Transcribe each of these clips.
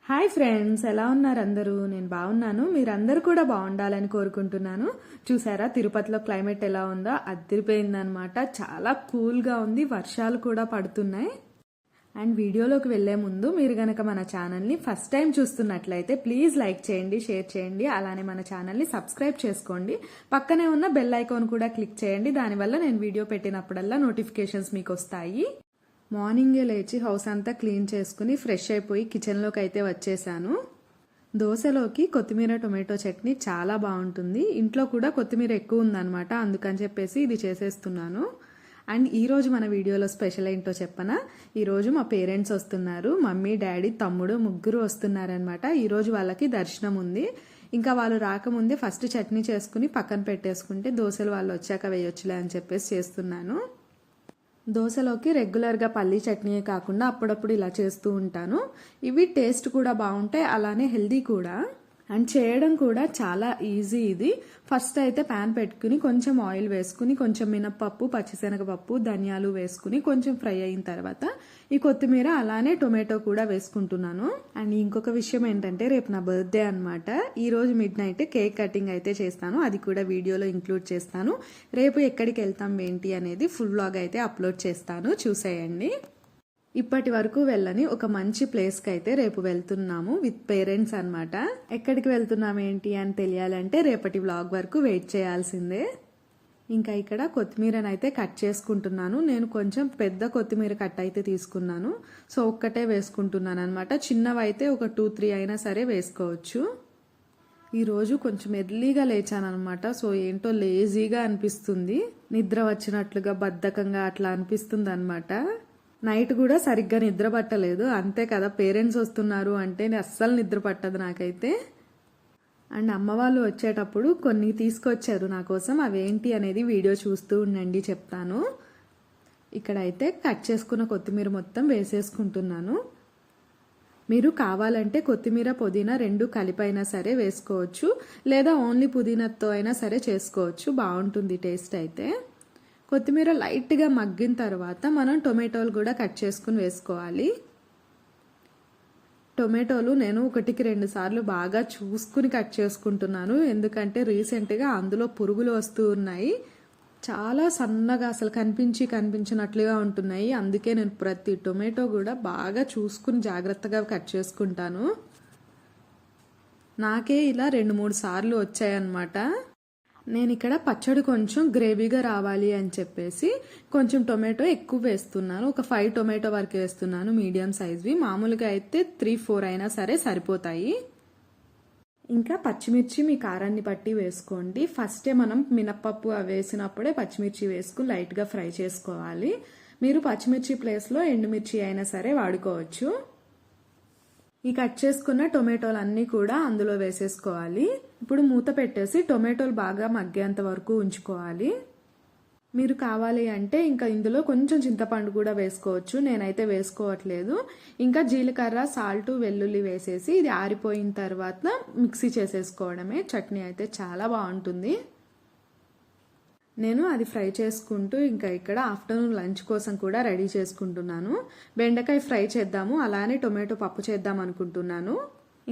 Hi friends, ఎలా ఉన్నారు అందరూ? నేను బాగున్నాను. మీరందరూ కూడా బాగుండాలని కోరుకుంటున్నాను. చూసారా తిరుపతిలో క్లైమేట్ ఎలా ఉందో? అదిరిపోయిందనమాట. చాలా కూల్గా ఉంది, వర్షాలు కూడా పడుతున్నాయి. అండ్ వీడియోలోకి వెళ్లే ముందు మీరు గనక మన ఛానల్ని ఫస్ట్ టైం చూస్తున్నట్లయితే ప్లీజ్ లైక్ చేయండి, షేర్ చేయండి, అలానే మన ఛానల్ని సబ్స్క్రైబ్ చేసుకోండి. పక్కనే ఉన్న బెల్ ఐకాన్ కూడా క్లిక్ చేయండి. దానివల్ల నేను వీడియో పెట్టినప్పుడల్లా నోటిఫికేషన్స్ మీకు వస్తాయి. మార్నింగే లేచి హౌస్ అంతా క్లీన్ చేసుకుని ఫ్రెష్ అయిపోయి కిచెన్లోకి అయితే వచ్చేసాను. దోశలోకి కొత్తిమీర టొమాటో చట్నీ చాలా బాగుంటుంది. ఇంట్లో కూడా కొత్తిమీర ఎక్కువ ఉందన్నమాట, అందుకని చెప్పేసి ఇది చేసేస్తున్నాను. అండ్ ఈరోజు మన వీడియోలో స్పెషల్ ఏంటో చెప్పనా? ఈరోజు మా పేరెంట్స్ వస్తున్నారు. మమ్మీ, డాడీ, తమ్ముడు ముగ్గురు వస్తున్నారనమాట. ఈరోజు వాళ్ళకి దర్శనం ఉంది. ఇంకా వాళ్ళు రాకముందే ఫస్ట్ చట్నీ చేసుకుని పక్కన పెట్టేసుకుంటే దోశలు వాళ్ళు వచ్చాక వేయొచ్చులే అని చెప్పేసి చేస్తున్నాను. దోశలోకి రెగ్యులర్గా పల్లీ చట్నీయే కాకుండా అప్పుడప్పుడు ఇలా చేస్తూ ఉంటాను. ఇవి టేస్ట్ కూడా బాగుంటాయి, అలానే హెల్దీ కూడా. అండ్ చేయడం కూడా చాలా ఈజీ ఇది. ఫస్ట్ అయితే ప్యాన్ పెట్టుకుని కొంచెం ఆయిల్ వేసుకుని కొంచెం మినప్పప్పు, పచ్చిశనగపప్పు, ధనియాలు వేసుకుని కొంచెం ఫ్రై అయిన తర్వాత ఈ కొత్తిమీర అలానే టొమాటో కూడా వేసుకుంటున్నాను. అండ్ ఇంకొక విషయం ఏంటంటే రేపు నా బర్త్డే అనమాట. ఈరోజు మిడ్-నైట్ కేక్ కటింగ్ అయితే చేస్తాను. అది కూడా వీడియోలో ఇంక్లూడ్ చేస్తాను. రేపు ఎక్కడికి వెళ్తాం ఏంటి అనేది ఫుల్ వ్లాగ్ అయితే అప్లోడ్ చేస్తాను, చూసేయండి. ఇప్పటి వరకు వెళ్ళని ఒక మంచి ప్లేస్కి అయితే రేపు వెళ్తున్నాము విత్ పేరెంట్స్ అనమాట. ఎక్కడికి వెళ్తున్నాము ఏంటి అని తెలియాలంటే రేపటి వ్లాగ్ వరకు వెయిట్ చేయాల్సిందే. ఇంకా ఇక్కడ కొత్తిమీరనైతే కట్ చేసుకుంటున్నాను. నేను కొంచెం పెద్ద కొత్తిమీర కట్ అయితే తీసుకున్నాను, సో ఒక్కటే వేసుకుంటున్నాను అనమాట. చిన్నవైతే ఒక 2-3 అయినా సరే వేసుకోవచ్చు. ఈరోజు కొంచెం ఎర్లీగా లేచానమాట. సో ఏంటో లేజీగా అనిపిస్తుంది, నిద్ర వచ్చినట్లుగా బద్ధకంగా అట్లా అనిపిస్తుంది అనమాట. నైట్ కూడా సరిగ్గా నిద్ర పట్టలేదు. అంతే కదా, పేరెంట్స్ వస్తున్నారు అంటే అస్సలు నిద్ర పట్టదు నాకైతే. అండ్ అమ్మ వాళ్ళు వచ్చేటప్పుడు కొన్ని తీసుకొచ్చారు నా కోసం. అవేంటి అనేది వీడియో చూస్తూ ఉండండి, చెప్తాను. ఇక్కడైతే కట్ చేసుకున్న కొత్తిమీర మొత్తం వేసేసుకుంటున్నాను. మీరు కావాలంటే కొత్తిమీర, పుదీనా రెండు కలిపైనా సరే వేసుకోవచ్చు, లేదా ఓన్లీ పుదీనాతో అయినా సరే చేసుకోవచ్చు, బాగుంటుంది టేస్ట్ అయితే. కొత్తిమీర లైట్గా మగ్గిన తర్వాత మనం టొమాటోలు కూడా కట్ చేసుకుని వేసుకోవాలి. టొమాటోలు నేను 1-2 సార్లు బాగా చూసుకుని కట్ చేసుకుంటున్నాను, ఎందుకంటే రీసెంట్గా అందులో పురుగులు వస్తూ ఉన్నాయి. చాలా సన్నగా అసలు కనిపించినట్లుగా ఉంటున్నాయి. అందుకే నేను ప్రతి టొమాటో కూడా బాగా చూసుకుని జాగ్రత్తగా కట్ చేసుకుంటాను. నాకే ఇలా 2-3 సార్లు వచ్చాయన్నమాట. నేను ఇక్కడ పచ్చడి కొంచెం గ్రేవీగా రావాలి అని చెప్పేసి కొంచెం టొమాటో ఎక్కువ వేస్తున్నాను. ఒక 5 టొమాటో వరకు వేస్తున్నాను, మీడియం సైజ్వి. మామూలుగా అయితే 3-4 అయినా సరే సరిపోతాయి. ఇంకా పచ్చిమిర్చి మీ కారాన్ని బట్టి వేసుకోండి. ఫస్టే మనం మినప్పప్పు వేసినప్పుడే పచ్చిమిర్చి వేసుకుని లైట్గా ఫ్రై చేసుకోవాలి. మీరు పచ్చిమిర్చి ప్లేస్లో ఎండుమిర్చి అయినా సరే వాడుకోవచ్చు. ఈ కట్ చేసుకున్న టొమాటోలు అన్నీ కూడా అందులో వేసేసుకోవాలి. ఇప్పుడు మూత పెట్టేసి టొమాటోలు బాగా మగ్గేంత వరకు ఉంచుకోవాలి. మీరు కావాలి అంటే ఇంకా ఇందులో కొంచెం చింతపండు కూడా వేసుకోవచ్చు, నేనైతే వేసుకోవట్లేదు. ఇంకా జీలకర్ర, సాల్ట్, వెల్లుల్లి వేసేసి ఇది ఆరిపోయిన తర్వాత మిక్సీ చేసేసుకోవడమే. చట్నీ అయితే చాలా బాగుంటుంది. నేను అది ఫ్రై చేసుకుంటూ ఇంకా ఇక్కడ ఆఫ్టర్నూన్ లంచ్ కోసం కూడా రెడీ చేసుకుంటున్నాను. బెండకాయ ఫ్రై చేద్దాము, అలానే టొమాటో పప్పు చేద్దాం అనుకుంటున్నాను.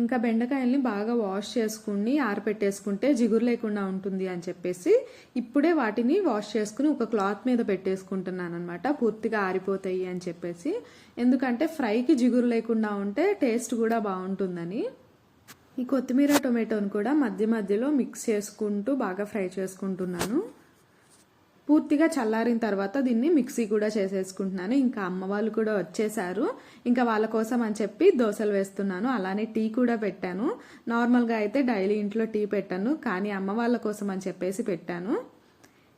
ఇంకా బెండకాయల్ని బాగా వాష్ చేసుకుని ఆరపెట్టేసుకుంటే జిగురు లేకుండా ఉంటుంది అని చెప్పేసి ఇప్పుడే వాటిని వాష్ చేసుకుని ఒక క్లాత్ మీద పెట్టేసుకుంటున్నాను అనమాట, పూర్తిగా ఆరిపోతాయి అని చెప్పేసి. ఎందుకంటే ఫ్రైకి జిగురు లేకుండా ఉంటే టేస్ట్ కూడా బాగుంటుందని. ఈ కొత్తిమీర టొమాటోను కూడా మధ్య మధ్యలో మిక్స్ చేసుకుంటూ బాగా ఫ్రై చేసుకుంటున్నాను. పూర్తిగా చల్లారిన తర్వాత దీన్ని మిక్సీ కూడా చేసేసుకుంటున్నాను. ఇంకా అమ్మ వాళ్ళు కూడా వచ్చేసారు. ఇంకా వాళ్ళ కోసం అని చెప్పి దోశలు వేస్తున్నాను, అలానే టీ కూడా పెట్టాను. నార్మల్గా అయితే డైలీ ఇంట్లో టీ పెట్టాను, కానీ అమ్మ వాళ్ళ కోసం అని చెప్పేసి పెట్టాను.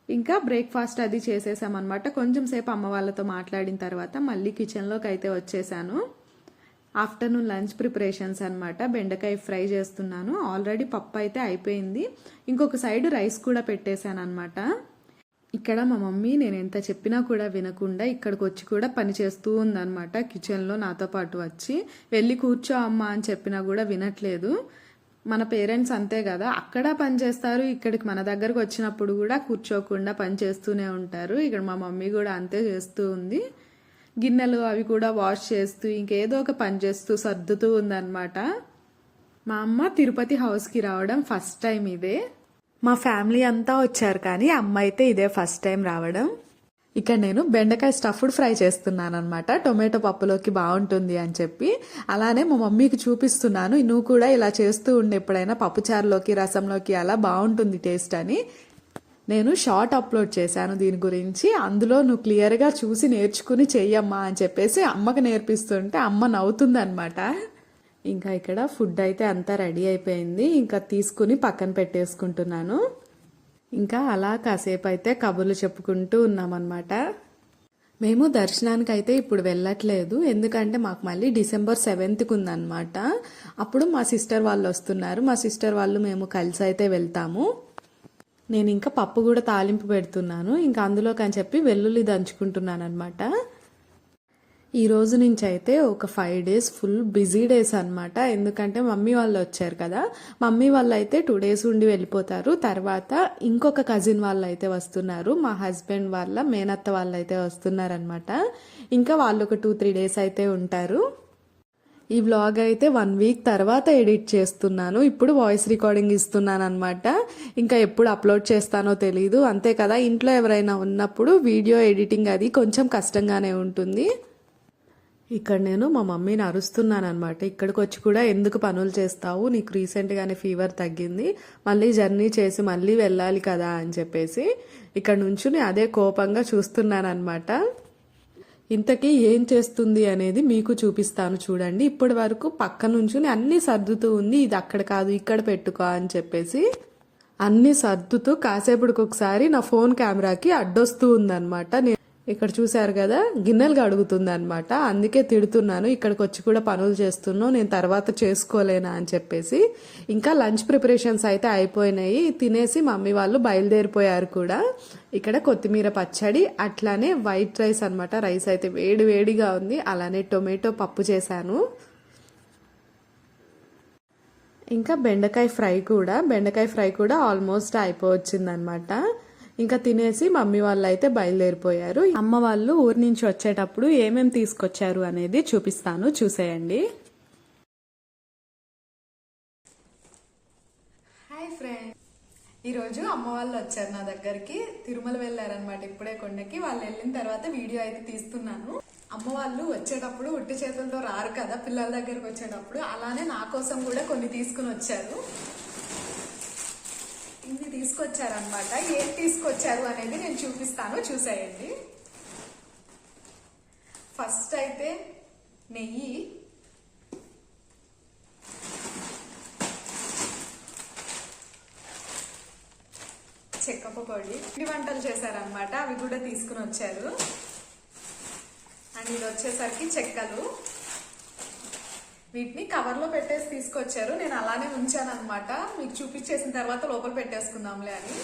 ఇంకా బ్రేక్ఫాస్ట్ అది చేసేసామన్నమాట. కొంచెం సేపు అమ్మ వాళ్ళతో మాట్లాడిన తర్వాత మళ్ళీ కిచెన్లోకి అయితే వచ్చేసాను. ఆఫ్టర్నూన్ లంచ్ ప్రిపరేషన్స్ అనమాట. బెండకాయ ఫ్రై చేస్తున్నాను. ఆల్రెడీ పప్పు అయితే అయిపోయింది, ఇంకొక సైడ్ రైస్ కూడా పెట్టేశాను అనమాట. ఇక్కడ మా మమ్మీ నేను ఎంత చెప్పినా కూడా వినకుండా ఇక్కడికి వచ్చి కూడా పని చేస్తూ ఉందన్నమాట. కిచెన్లో నాతో పాటు వచ్చి వెళ్ళి కూర్చో అమ్మ అని చెప్పినా కూడా వినట్లేదు. మన పేరెంట్స్ అంతే కదా, అక్కడ పని చేస్తారు, ఇక్కడికి మన దగ్గరకు వచ్చినప్పుడు కూడా కూర్చోకుండా పని చేస్తూనే ఉంటారు. ఇక్కడ మా మమ్మీ కూడా అంతే చేస్తూ ఉంది. గిన్నెలు అవి కూడా వాష్ చేస్తూ ఇంకేదో ఒక పని చేస్తూ సర్దుతూ ఉందన్నమాట. మా అమ్మ తిరుపతి హౌస్కి రావడం ఫస్ట్ టైం ఇదే. మా ఫ్యామిలీ అంతా వచ్చారు కానీ అమ్మ అయితే ఇదే ఫస్ట్ టైం రావడం. ఇక్కడ నేను బెండకాయ స్టఫ్డ్ ఫ్రై చేస్తున్నాను అనమాట. టొమాటో పప్పులోకి బాగుంటుంది అని చెప్పి అలానే మా మమ్మీకి చూపిస్తున్నాను, నువ్వు కూడా ఇలా చేస్తూ ఉండే ఎప్పుడైనా పప్పుచారులోకి రసంలోకి అలా బాగుంటుంది టేస్ట్ అని. నేను షార్ట్ అప్లోడ్ చేశాను దీని గురించి, అందులో నువ్వు క్లియర్గా చూసి నేర్చుకుని చెయ్యమ్మా అని చెప్పేసి అమ్మకి నేర్పిస్తుంటే అమ్మ నవ్వుతుందనమాట. ఇంకా ఇక్కడ ఫుడ్ అయితే అంతా రెడీ అయిపోయింది, ఇంకా తీసుకుని పక్కన పెట్టేసుకుంటున్నాను. ఇంకా అలా కాసేపు అయితే కబుర్లు చెప్పుకుంటూ ఉన్నామన్నమాట. మేము దర్శనానికి అయితే ఇప్పుడు వెళ్ళట్లేదు, ఎందుకంటే మాకు మళ్ళీ December 7th ఉందన్నమాట. అప్పుడు మా సిస్టర్ వాళ్ళు వస్తున్నారు, మా సిస్టర్ వాళ్ళు మేము కలిసి అయితే వెళ్తాము. నేను ఇంకా పప్పు కూడా తాలింపు పెడుతున్నాను, ఇంకా అందులోకి అని చెప్పి వెల్లుల్లి దంచుకుంటున్నాను అనమాట. ఈ రోజు నుంచి అయితే ఒక 5 days ఫుల్ బిజీ డేస్ అనమాట. ఎందుకంటే మమ్మీ వాళ్ళు వచ్చారు కదా, మమ్మీ వాళ్ళు అయితే 2 days ఉండి వెళ్ళిపోతారు. తర్వాత ఇంకొక కజిన్ వాళ్ళు అయితే వస్తున్నారు, మా హస్బెండ్ వాళ్ళ మేనత్త వాళ్ళు అయితే వస్తున్నారనమాట. ఇంకా వాళ్ళు ఒక 2-3 days అయితే ఉంటారు. ఈ వ్లాగ్ అయితే 1 week తర్వాత ఎడిట్ చేస్తున్నాను, ఇప్పుడు వాయిస్ రికార్డింగ్ ఇస్తున్నాను అనమాట. ఇంకా ఎప్పుడు అప్లోడ్ చేస్తానో తెలీదు, అంతే కదా, ఇంట్లో ఎవరైనా ఉన్నప్పుడు వీడియో ఎడిటింగ్ అది కొంచెం కష్టంగానే ఉంటుంది. ఇక్కడ నేను మా మమ్మీని అరుస్తున్నాను అనమాట. ఇక్కడికి వచ్చి కూడా ఎందుకు పనులు చేస్తావు, నీకు రీసెంట్గానే ఫీవర్ తగ్గింది, మళ్ళీ జర్నీ చేసి మళ్ళీ వెళ్ళాలి కదా అని చెప్పేసి ఇక్కడ నుంచి అదే కోపంగా చూస్తున్నాను అనమాట. ఇంతకీ ఏం చేస్తుంది అనేది మీకు చూపిస్తాను చూడండి. ఇప్పటి వరకు పక్క నుంచి అన్ని సర్దుతూ ఉంది, ఇది అక్కడ కాదు ఇక్కడ పెట్టుకో అని చెప్పేసి అన్ని సర్దుతూ కాసేపటికి ఒకసారి నా ఫోన్ కెమెరాకి అడ్డొస్తూ ఉందన్నమాట. ఇక్కడ చూసారు కదా, గిన్నెలు కడుగుతుంది అనమాట, అందుకే తిడుతున్నాను, ఇక్కడికి వచ్చి కూడా పనులు చేస్తున్నావు, నేను తర్వాత చేసుకోలేనా అని చెప్పేసి. ఇంకా లంచ్ ప్రిపరేషన్స్ అయితే అయిపోయినాయి, తినేసి మమ్మీ వాళ్ళు బయలుదేరిపోయారు కూడా. ఇక్కడ కొత్తిమీర పచ్చడి, అట్లానే వైట్ రైస్ అనమాట. రైస్ అయితే వేడి వేడిగా ఉంది, అలానే టొమాటో పప్పు చేశాను. ఇంకా బెండకాయ ఫ్రై కూడా ఆల్మోస్ట్ అయిపోవచ్చిందనమాట. ఇంకా తినేసి మమ్మీ వాళ్ళు అయితే బయలుదేరిపోయారు. అమ్మ వాళ్ళు ఊరి నుంచి వచ్చేటప్పుడు ఏమేమి తీసుకొచ్చారు అనేది చూపిస్తాను, చూసేయండి. హాయ్ ఫ్రెండ్స్, ఈరోజు అమ్మ వాళ్ళు వచ్చారు నా దగ్గరికి, తిరుమల వెళ్ళారనమాట ఇప్పుడే కొండకి. వాళ్ళు వెళ్ళిన తర్వాత వీడియో అయితే తీస్తున్నాను. అమ్మ వాళ్ళు వచ్చేటప్పుడు ఉట్టి చేతులతో రారు కదా పిల్లల దగ్గరకు వచ్చేటప్పుడు, అలానే నా కోసం కూడా కొన్ని తీసుకుని వచ్చారు. ఇన్ని తీసుకొచ్చారనమాట. ఏం తీసుకొచ్చారు అనేది నేను చూపిస్తాను, చూసేయండి. ఫస్ట్ అయితే నెయ్యి, చెక్కపు పొడి, పిండి వంటలు చేశారనమాట, అవి కూడా తీసుకుని వచ్చారు. అండ్ ఇది వచ్చేసరికి చెక్కలు, వీటిని కవర్లో పెట్టేసి తీసుకొచ్చారు, నేను అలానే ఉంచాను అనమాట, మీకు చూపించేసిన తర్వాత లోపల పెట్టేసుకుందాంలే అని.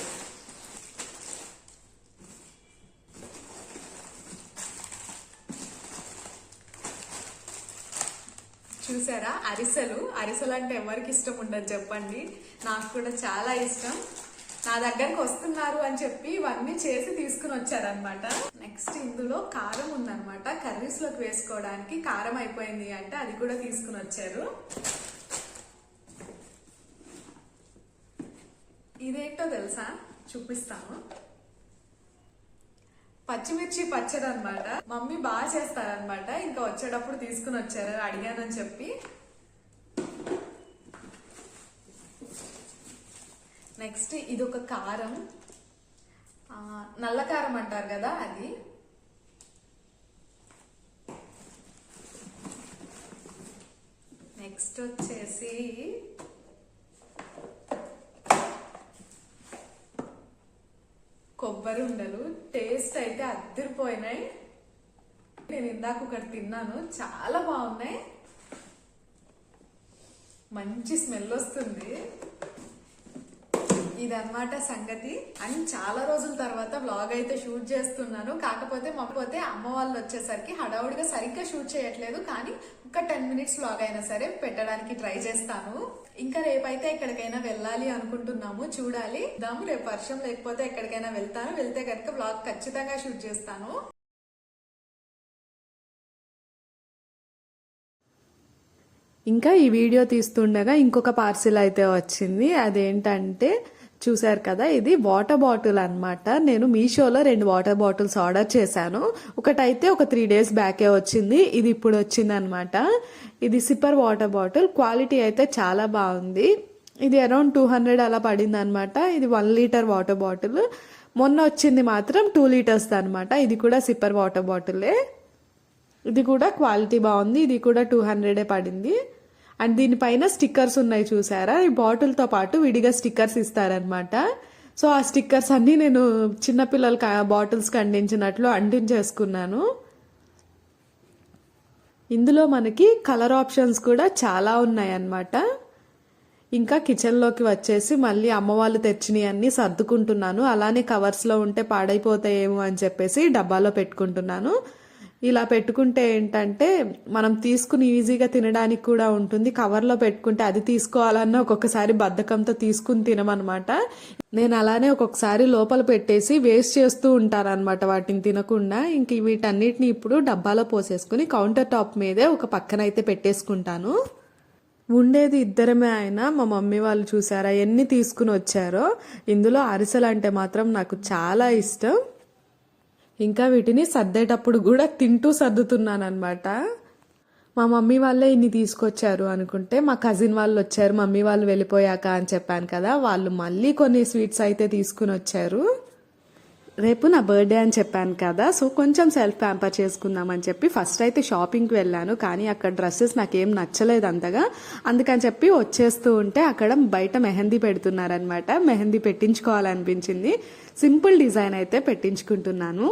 చూసారా, అరిసెలు అంటే ఎవరికి ఇష్టం ఉండదు చెప్పండి, నాకు కూడా చాలా ఇష్టం. నా దగ్గరకు వస్తున్నారు అని చెప్పి ఇవన్నీ చేసి తీసుకుని వచ్చారనమాట. నెక్స్ట్ ఇందులో కారం ఉందన్నమాట, కర్రీస్ లోకి వేసుకోవడానికి. కారం అయిపోయింది అంటే అది కూడా తీసుకుని వచ్చారు. ఇదేంటో తెలుసా, చూపిస్తాను. పచ్చిమిర్చి పచ్చడి అనమాట, మమ్మీ బాగా చేస్తారనమాట. ఇంకా వచ్చేటప్పుడు తీసుకుని వచ్చారు, అడిగానని చెప్పి. నెక్స్ట్ ఇది ఒక కారం, నల్ల కారం అంటారు కదా అది. నెక్స్ట్ వచ్చేసి కొబ్బరి ఉండలు, టేస్ట్ అయితే అదిరిపోయినాయి. నేను ఇందాక ఒకటి తిన్నాను, చాలా బాగున్నాయి, మంచి స్మెల్ వస్తుంది. ఇదన్నమాట సంగతి. అండ్ చాలా రోజుల తర్వాత వ్లాగ్ అయితే షూట్ చేస్తున్నాను, కాకపోతే అమ్మ వాళ్ళు వచ్చేసరికి హడావుడిగా సరిగ్గా షూట్ చేయట్లేదు, కానీ ఒక 10 minutes వ్లాగ్ అయినా సరే పెట్టడానికి ట్రై చేస్తాను. ఇంకా రేపైతే ఎక్కడికైనా వెళ్ళాలి అనుకుంటున్నాము, చూడాలి. రేపు వర్షం లేకపోతే ఎక్కడికైనా వెళ్తాను, వెళ్తే కనుక వ్లాగ్ ఖచ్చితంగా షూట్ చేస్తాను. ఇంకా ఈ వీడియో తీస్తుండగా ఇంకొక పార్సిల్ అయితే వచ్చింది. అదేంటంటే చూసారు కదా, ఇది వాటర్ బాటిల్ అన్నమాట. నేను మీషోలో 2 వాటర్ బాటిల్స్ ఆర్డర్ చేశాను. ఒకటైతే ఒక 3 days బ్యాకే వచ్చింది, ఇది ఇప్పుడు వచ్చింది అనమాట. ఇది సిప్పర్ వాటర్ బాటిల్, క్వాలిటీ అయితే చాలా బాగుంది. ఇది అరౌండ్ 200 అలా పడింది అనమాట. ఇది 1 liter వాటర్ బాటిల్. మొన్న వచ్చింది మాత్రం 2 liters అనమాట. ఇది కూడా సిప్పర్ వాటర్ బాటిలే. ఇది కూడా క్వాలిటీ బాగుంది. ఇది కూడా 200 పడింది. అండ్ దీనిపైన స్టిక్కర్స్ ఉన్నాయి చూసారా, ఈ బాటిల్తో పాటు విడిగా స్టిక్కర్స్ ఇస్తారనమాట. సో ఆ స్టిక్కర్స్ అన్నీ నేను చిన్నపిల్లల బాటిల్స్కి అంటించినట్లు అంటించేసుకున్నాను. ఇందులో మనకి కలర్ ఆప్షన్స్ కూడా చాలా ఉన్నాయన్నమాట. ఇంకా కిచెన్లోకి వచ్చేసి మళ్ళీ అమ్మ వాళ్ళు తెచ్చినవి అన్నీ సర్దుకుంటున్నాను. అలానే కవర్స్లో ఉంటే పాడైపోతాయేమో అని చెప్పేసి డబ్బాలో పెట్టుకుంటున్నాను. ఇలా పెట్టుకుంటే ఏంటంటే మనం తీసుకుని ఈజీగా తినడానికి కూడా ఉంటుంది. కవర్లో పెట్టుకుంటే అది తీసుకోవాలన్నా ఒక్కొక్కసారి బద్ధకంతో తీసుకుని తినమనమాట. నేను అలానే ఒక్కొక్కసారి లోపల పెట్టేసి వేస్ట్ చేస్తూ ఉంటాను అనమాట వాటిని తినకుండా. ఇంక వీటన్నిటిని ఇప్పుడు డబ్బాలో పోసేసుకుని కౌంటర్ టాప్ మీదే ఒక పక్కన అయితే పెట్టేసుకుంటాను. ఉండేది ఇద్దరమే అయినా మా మమ్మీ వాళ్ళు చూసారా ఎన్ని తీసుకుని వచ్చారో. ఇందులో అరిసెలు అంటే మాత్రం నాకు చాలా ఇష్టం. ఇంకా వీటిని సర్దేటప్పుడు కూడా తింటూ సర్దుతున్నాను అనమాట. మా మమ్మీ వాళ్ళే ఇన్ని తీసుకొచ్చారు అనుకుంటే మా కజిన్ వాళ్ళు వచ్చారు మమ్మీ వాళ్ళు వెళ్ళిపోయాక అని చెప్పాను కదా, వాళ్ళు మళ్ళీ కొన్ని స్వీట్స్ అయితే తీసుకుని వచ్చారు. రేపు నా బర్త్డే అని చెప్పాను కదా, సో కొంచెం సెల్ఫ్ ప్యాంపర్ చేసుకుందామని చెప్పి ఫస్ట్ అయితే షాపింగ్కి వెళ్ళాను. కానీ అక్కడ డ్రెస్సెస్ నాకేం నచ్చలేదు అంతగా. అందుకని చెప్పి వచ్చేస్తూ ఉంటే అక్కడ బయట మెహందీ పెడుతున్నారనమాట. మెహందీ పెట్టించుకోవాలనిపించింది. సింపుల్ డిజైన్ అయితే పెట్టించుకుంటున్నాను.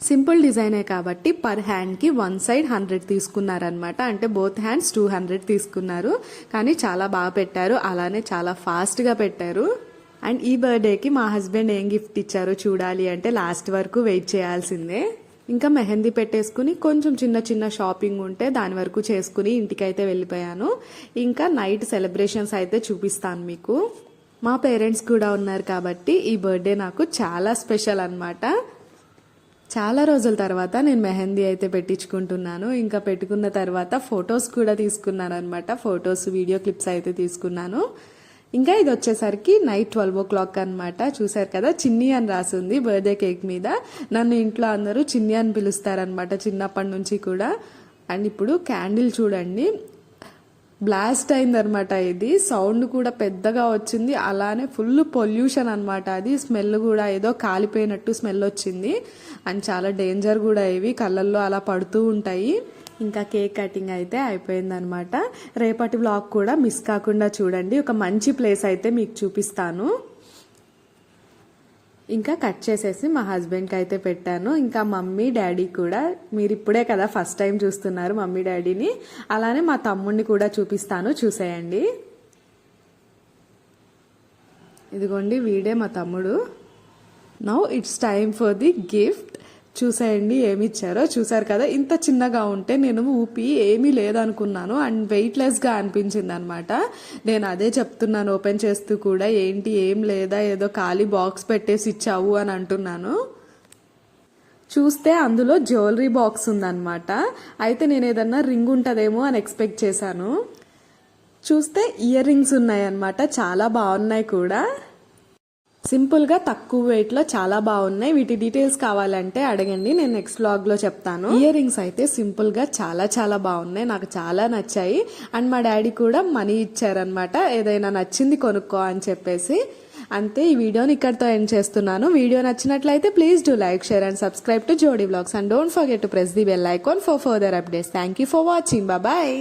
సింపుల్ డిజైనే కాబట్టి పర్ హ్యాండ్కి 1 side 100 తీసుకున్నారనమాట. అంటే బోత్ హ్యాండ్స్ 200 తీసుకున్నారు. కానీ చాలా బాగా పెట్టారు, అలానే చాలా ఫాస్ట్గా పెట్టారు. అండ్ ఈ బర్త్డేకి మా హస్బెండ్ ఏం గిఫ్ట్ ఇచ్చారో చూడాలి అంటే లాస్ట్ వరకు వెయిట్ చేయాల్సిందే. ఇంకా మెహందీ పెట్టేసుకుని కొంచెం చిన్న చిన్న షాపింగ్ ఉంటే దాని వరకు చేసుకుని ఇంటికైతే వెళ్ళిపోయాను. ఇంకా నైట్ సెలబ్రేషన్స్ అయితే చూపిస్తాను మీకు. మా పేరెంట్స్ కూడా ఉన్నారు కాబట్టి ఈ బర్త్డే నాకు చాలా స్పెషల్ అన్నమాట. చాలా రోజుల తర్వాత నేను మెహందీ అయితే పెట్టించుకుంటున్నాను. ఇంకా పెట్టుకున్న తర్వాత ఫొటోస్ కూడా తీసుకున్నాను అనమాట. ఫొటోస్ వీడియో క్లిప్స్ అయితే తీసుకున్నాను. ఇంకా ఇది వచ్చేసరికి నైట్ 12 o'clock అనమాట. చూసారు కదా, చిన్ని అని రాసింది బర్త్డే కేక్ మీద. నన్ను ఇంట్లో అందరూ చిన్ని అని పిలుస్తారనమాట చిన్నప్పటి నుంచి కూడా. అండ్ ఇప్పుడు క్యాండిల్ చూడండి, బ్లాస్ట్ అయిందనమాట. ఇది సౌండ్ కూడా పెద్దగా వచ్చింది, అలానే ఫుల్ పొల్యూషన్ అనమాట. అది స్మెల్ కూడా ఏదో కాలిపోయినట్టు స్మెల్ వచ్చింది. అండ్ చాలా డేంజర్ కూడా, ఇవి కళ్ళల్లో అలా పడుతూ ఉంటాయి. ఇంకా కేక్ కటింగ్ అయితే అయిపోయిందనమాట. రేపటి వ్లాగ్ కూడా మిస్ కాకుండా చూడండి. ఒక మంచి ప్లేస్ అయితే మీకు చూపిస్తాను. ఇంకా కట్ చేసేసి మా హస్బెండ్కి అయితే పెట్టాను. ఇంకా మమ్మీ డాడీ కూడా, మీరు ఇప్పుడే కదా ఫస్ట్ టైం చూస్తున్నారు మమ్మీ డాడీని, అలానే మా తమ్ముడిని కూడా చూపిస్తాను, చూసేయండి. ఇదిగోండి వీడే మా తమ్ముడు. Now it's time for the gift. చూసేయండి ఏమి ఇచ్చారో. చూసారు కదా, ఇంత చిన్నగా ఉంటే నేను ఊపి ఏమీ లేదనుకున్నాను అండ్ వెయిట్లెస్గా అనిపించింది అనమాట. నేను అదే చెప్తున్నాను ఓపెన్ చేస్తూ కూడా, ఏంటి ఏం లేదా, ఏదో ఖాళీ బాక్స్ పెట్టేసి ఇచ్చావు అని అంటున్నాను. చూస్తే అందులో జ్యువెలరీ బాక్స్ ఉందన్నమాట. అయితే నేను ఏదన్నా రింగ్ ఉంటుందేమో అని ఎక్స్పెక్ట్ చేశాను. చూస్తే ఇయర్ రింగ్స్ ఉన్నాయన్నమాట, చాలా బాగున్నాయి కూడా. సింపుల్గా తక్కువ వెయిట్లో చాలా బాగున్నాయి. వీటి డీటెయిల్స్ కావాలంటే అడగండి, నేను నెక్స్ట్ వ్లాగ్లో చెప్తాను. ఇయర్ రింగ్స్ అయితే సింపుల్గా చాలా చాలా బాగున్నాయి, నాకు చాలా నచ్చాయి. అండ్ మా డాడీ కూడా మనీ ఇచ్చారనమాట, ఏదైనా నచ్చింది కొనుక్కో అని చెప్పేసి. అంతే, ఈ వీడియోని ఇక్కడితో ఎండ్ చేస్తున్నాను. వీడియో నచ్చినట్లయితే please do like, share and subscribe to Jodi vlogs. And don't forget to press the bell icon for further updates. Thank you for watching. Bye.